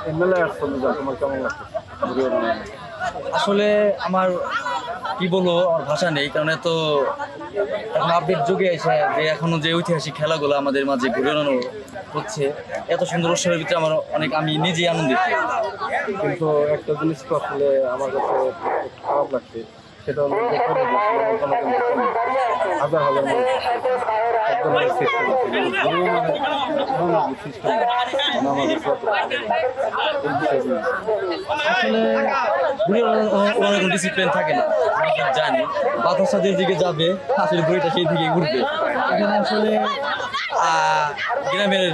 এই মেলায় আসছো না, তোমার কেমন লাগছে? আসলে আমার কি বলবো, আমার ভাষা নেই, কারণ এত এখন আপডেট যুগে এসে যে এখনো যে ঐতিহাসিক খেলাগুলো আমাদের মাঝে ঘুরে বেড়ানো হচ্ছে, এত সুন্দর উৎসবের ভিতরে আমার আমি নিজেই আনন্দিত। কিন্তু একটা জিনিস তো আসলে আমার কাছে একটু খারাপ লাগছে, সেটা হলো যে জনগণ কিন্তু কম। হাজার হাজার মানুষ একদম সিস্টেম আসলে ঘুরে ওনার কোনো ডিসিপ্লিন থাকে না, আমি তো জানি। বাতাসা দিকে যাবে, আসলে ঘুরেটা সেই দিকে ঘুরবে। এখানে আসলে গ্রামের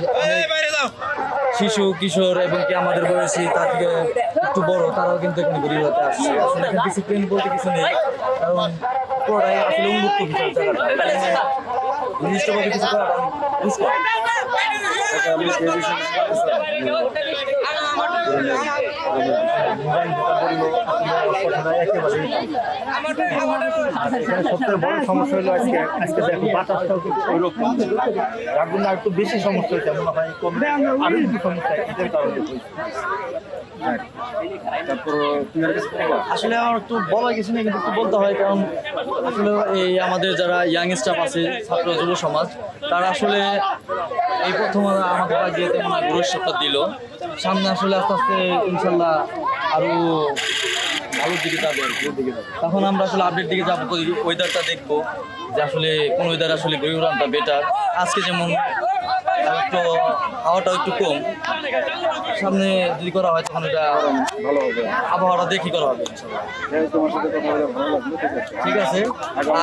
শিশু কিশোর এবং কি আমাদের বয়সী তার থেকে একটু বড়, তারাও কিন্তু এখানে ঘুরে বেড়াতে আসছে। আসলে এখানে ডিসিপ্লিন বলতে কিছু নেই, কারণ পুরোটাই আসলে উন্মুক্ত বিষয় জায়গাটা, নির্দিষ্টভাবে কিছু করাটা মুশকিল। সবথেকে বড় সমস্যা হলো আজকে আজকে দেখো বাতাসটাও কিন্তু ওইরকম, যার জন্য একটু বেশি সমস্যা হয়েছে মনে হয়, কমবে আরো একটু সমস্যা এদের কারণে হয়েছে। আসলে আমার একটু বলা কিছু নেই, কিন্তু একটু বলতে হয়, কারণ আসলে এই আমাদের যারা ইয়াং স্টাফ আছে, ছাত্র যুব সমাজ, তারা আসলে এই প্রথম আমাদের বাগিয়ে তেমন গুরুত্বটা দিল। সামনে আসলে আস্তে আস্তে ইনশাল্লাহ আরো ভালোর দিকে যাবে আর কি। তখন আমরা আসলে আপডেট দিকে যাবো, ওয়েদারটা দেখবো যে আসলে কোন ওয়েদার আসলে ঘুরে উড়ানটা বেটার। আজকে যেমন একটু হাওয়াটাও একটু কম, সামনে যদি করা হয় তখন এটা ভালো হবে, আবহাওয়াটা দেখি করা হবে ইনশাল্লাহ। তোমার সাথে কথা বলে ভালো লাগলো। ঠিক আছে,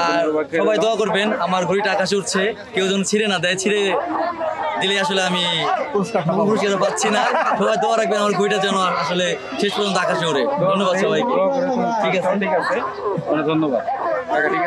আর সবাই দোয়া করবেন আমার ঘড়িটা আকাশে উঠছে, কেউ যেন ছিঁড়ে না দেয়, ছিঁড়ে দিলে আসলে আমি পুরস্কার পাচ্ছি না। সবাই দোয়া রাখবেন আমার ঘড়িটা যেন আসলে শেষ পর্যন্ত আকাশে ওড়ে। ধন্যবাদ সবাইকে। ঠিক আছে, ঠিক আছে, ধন্যবাদ।